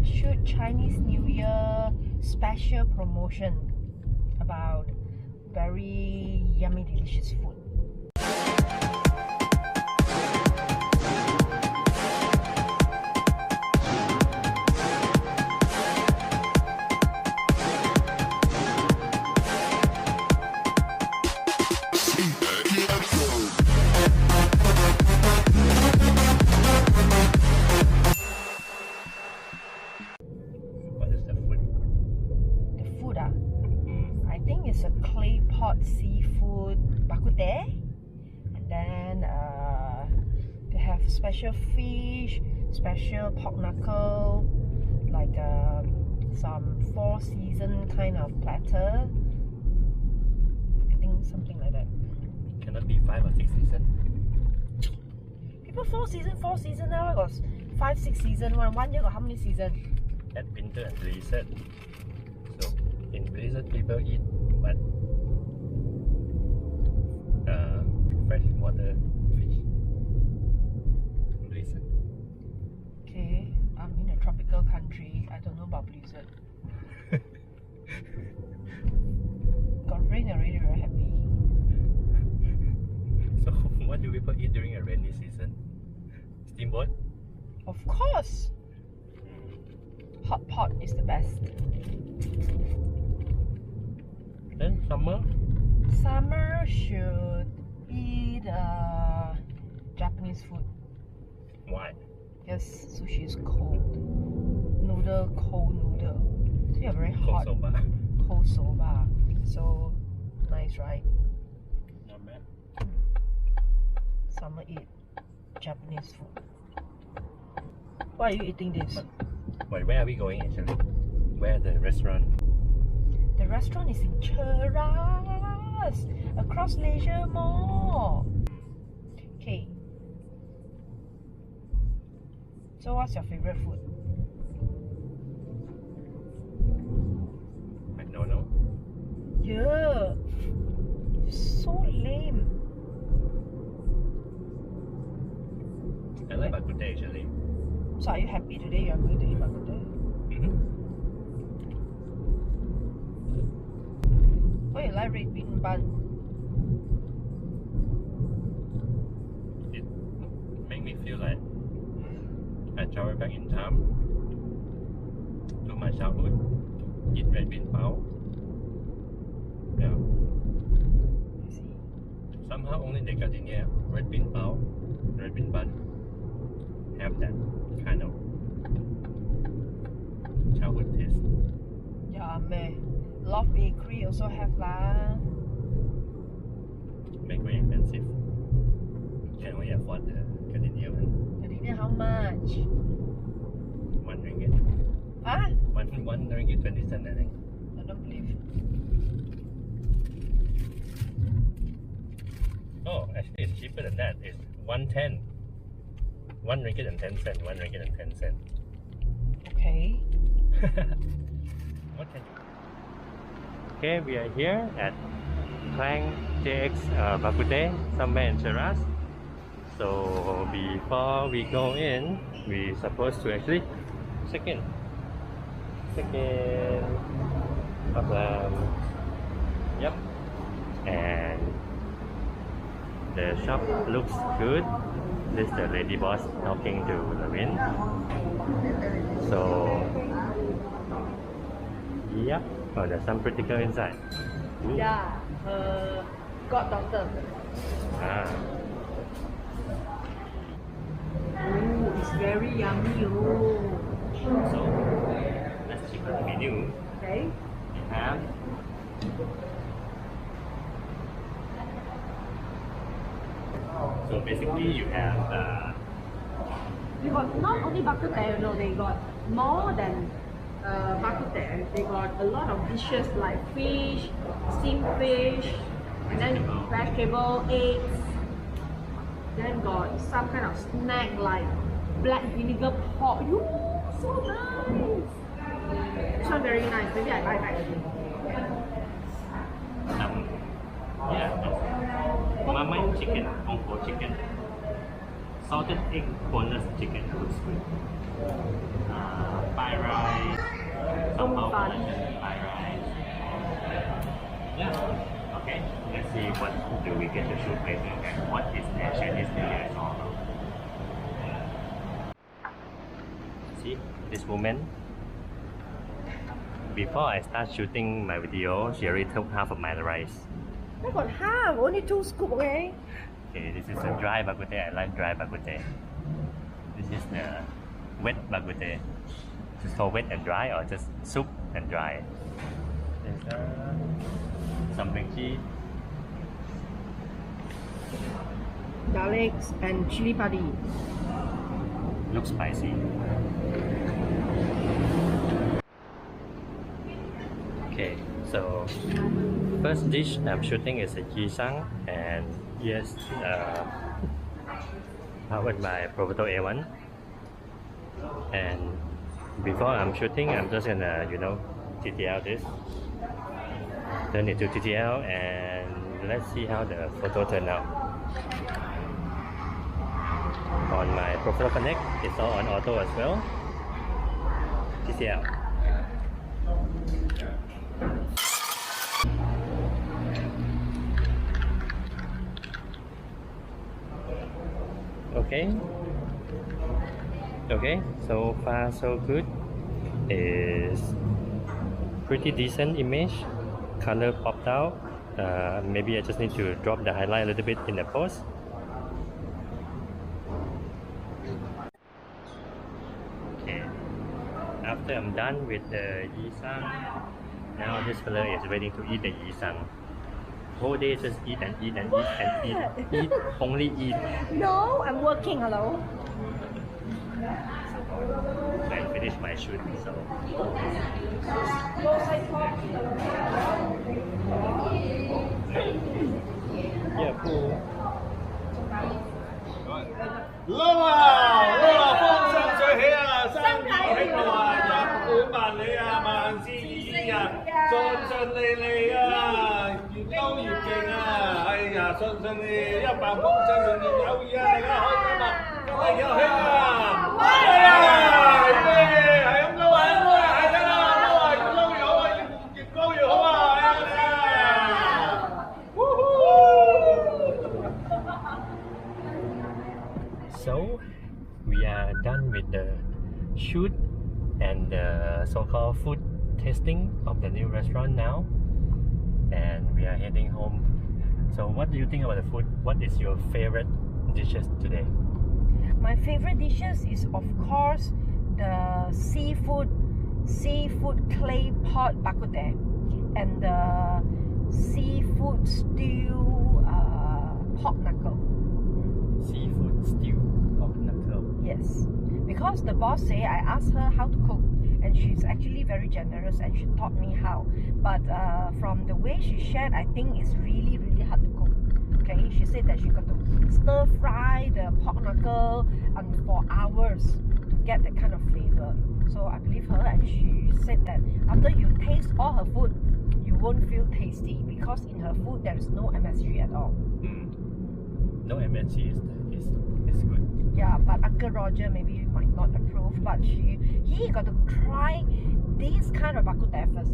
shoot Chinese New Year special promotion about very yummy delicious food. It's a clay pot seafood bakute, and then they have special fish, special pork knuckle, like some 4-season kind of platter. I think something like that. Cannot be 5 or 6 season. People 4 season now. I got 5, 6 season. One year got how many season? At winter and blizzard. So in blizzard people eat what? Freshwater fish. Blizzard. Okay, I'm in a tropical country. I don't know about blizzard. Got rain already, very happy. So what do people eat during a rainy season? Steamboat? Of course! Hot pot is the best. Then summer? Summer should eat Japanese food. Why? Yes, sushi is cold. Cold noodle. So you have very hot cold soba. So nice, right? Not bad. Summer eat Japanese food. Why are you eating this? But where are we going actually? Where the restaurant? The restaurant is in Cheras, across Leisure Mall. Okay. So what's your favorite food? I don't know. Yeah. So lame. I like bakute actually. So are you happy today you are going to eat bakute? Why you like red bean bun? It make me feel like I travel back in time to my childhood. Eat red bean bao. Yeah. I see. Somehow only the Gardenia red bean bao, red bean bun have that kind of childhood taste. Yeah, man. Love Bakery also have lah. Make very expensive. Can only afford the Gardenia one. Gardenia how much? 1 ringgit. Ah? 1 ringgit 20 cents I think. I don't believe. Oh, actually it's cheaper than that. It's 110. 1 ringgit and 10 cents. 1 ringgit and 10 cents. Okay. What can you? Okay, we are here at Klang JX Bakute, somewhere in Cheras. So before we go in, we're supposed to actually check in. Yep. And the shop looks good. This is the lady boss talking to the wind. So yep. Oh, there's some pretty girl inside. Ooh. Yeah, her goddaughter. Ah. Ooh, it's very yummy. Oh. So let's check the menu. Okay. We have so basically you have They got not only bakute, no, they got more than bakute. They got a lot of dishes like fish, steamed fish, and then vegetable, eggs. Then got some kind of snack like black vinegar pork. Ooh, so nice! This one very nice. Maybe I buy back again. Marmite chicken, Hong chicken, salted egg boneless chicken, looks good. Paira, fun. Yeah. Okay. Let's see what do we get to shoot later and what is the Chinese New Year is all about. See this woman. Before I start shooting my video, she already took half of my rice. I got half, only 2 scoops, okay? Okay, this is a dry bak kut teh. I like dry bak kut teh. This is the wet bak kut teh. Just so wet and dry, or just soup and dry. There's some veggie. Garlic and chili padi. Looks spicy. Okay, so first dish I'm shooting is a Xiang, and yes, powered by Provoto A1. And before I'm shooting, I'm just gonna, TTL this, turn it to TTL, and let's see how the photo turned out. On my Provoto Connect, it's all on auto as well. TTL. Okay, so far so good. Is pretty decent image. Color popped out. Maybe I just need to drop the highlight a little bit in the post. Okay, after I'm done with the Xiang, now this fella is waiting to eat the Xiang. Whole day just eat and eat and eat and eat. Eat, only eat. No, I'm working, hello. I finished my shoot, so. Yeah, cool. 撈啊，風生水起啊，生意興隆啊，日本萬里啊，萬事如意啊，順順利利啊，越撈越勁啊，哎呀，順順利利，一帆風順，年年有餘啊，大家開心啊，各位有興啊，係啊，係咁撈啊，係真啊，撈啊，越撈越好啊，越撈越好啊，係啊，呼呼。So we are done with the shoot and the so-called food tasting of the new restaurant now, and we are heading home. So what do you think about the food? What is your favorite dishes today? My favorite dishes is of course the seafood clay pot bak kut teh and the seafood stew pork knuckle. Seafood stew pork knuckle. Yes, because the boss say I asked her how to cook, and she's actually very generous and she taught me how. But from the way she shared, I think it's really hard to cook. Okay, she said that she got to stir fry the pork knuckle for hours to get that kind of flavor. So I believe her, and she said that after you taste all her food, you won't feel tasty because in her food there is no MSG at all. No MSG is good. Yeah, but Uncle Roger maybe might not approve, but he got to try this kind of bak kut teh first.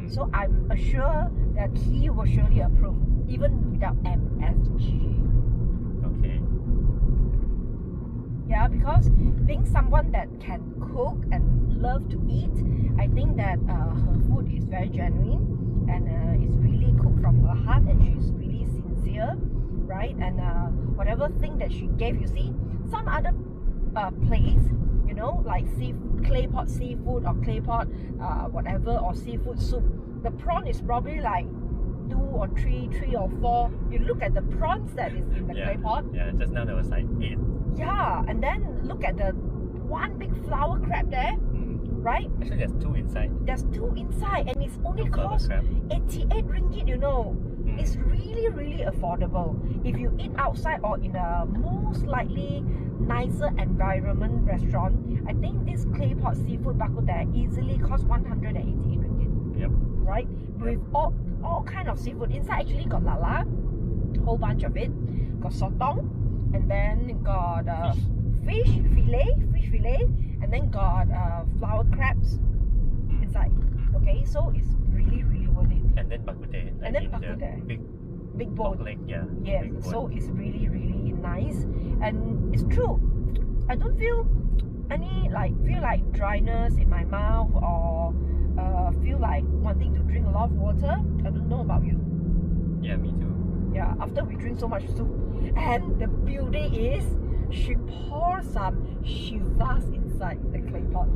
So I'm assured that he will surely approve, even without MSG. Okay. Yeah, because being someone that can cook and love to eat, I think that her food is very genuine and it's really cooked from her heart, and she's really sincere, right? And whatever thing that she gave, you see, some other place, like clay pot seafood or clay pot whatever, or seafood soup, the prawn is probably like 2 or 3 or 4. You look at the prawns that is in the clay pot. Yeah, just now there was like 8. Yeah, and then look at the one big flower crab there, right? Actually, there's 2 inside. There's 2 inside, and it's only Flower cost crab. 88 ringgit, It's really affordable. If you eat outside or in a more slightly nicer environment restaurant, I think this clay pot seafood bak kut teh easily costs 188 ringgit. Yep. Right? With all kind of seafood. Inside actually got lala, whole bunch of it. Got sotong, and then got fish fillet, and then got flower crabs inside. so it's really worth it. And then Bak Kut Teh. And then Bak Kut Teh. Big boat. Lake, yeah. Yes, big boat. so it's really nice, and it's true. I don't feel any feel like dryness in my mouth, or feel like wanting to drink a lot of water. I don't know about you. Yeah, me too. Yeah, after we drink so much soup, and the beauty is she pours some shivas inside the clay pot.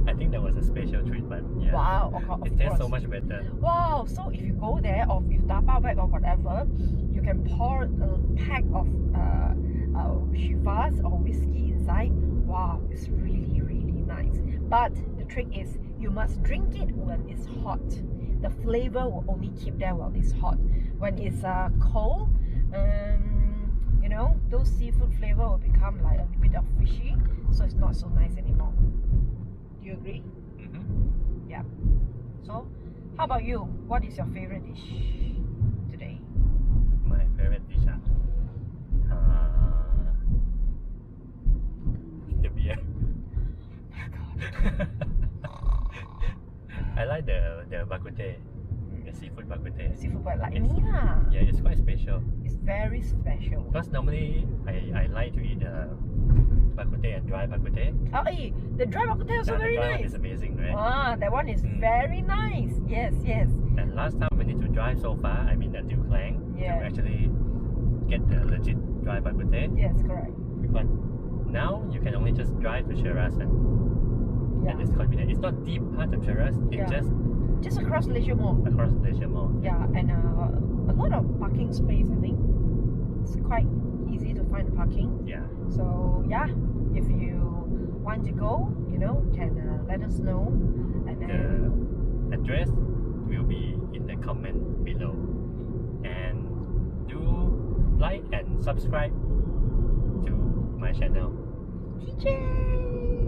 I think that was a special treatment. Yeah. Wow, of It tastes so course. much better. Wow, so if you go there or if you dabao back or whatever, you can pour a pack of shivas or whiskey inside. Wow, it's really nice. But the trick is you must drink it when it's hot. The flavor will only keep there while it's hot. When it's cold, you know, those seafood flavor will become like a bit of fishy, so it's not so nice anymore. Do you agree? Mm-hmm. Yeah. So, how about you? What is your favorite dish today? My favorite dish, the beer. I like the Bak Kut Teh, the seafood Bak Kut Teh. Seafood, but like It's- me lah. Yeah, it's quite special. It's very special. Because normally I like to eat Bak Kut Teh and dry Bak Kut Teh. Oh, the dry bak kut teh also The very dry one nice. is amazing, right? Ah, that one is very nice. Yes. And last time we need to drive so far, I mean until Klang, Yeah. to actually get the legit dry Bak Kut Teh. Yes, correct. But now you can only just drive to Shiraz and it's convenient. It's not deep part of Shiraz, it's Yeah. just Just across Malaysia Mall. across the Asia Mall. Yeah, and a lot of parking space. I think it's quite easy to find parking. Yeah. So yeah, if you want to go, you know, can let us know, and then The address will be in the comment below. And do like and subscribe to my channel. TJ.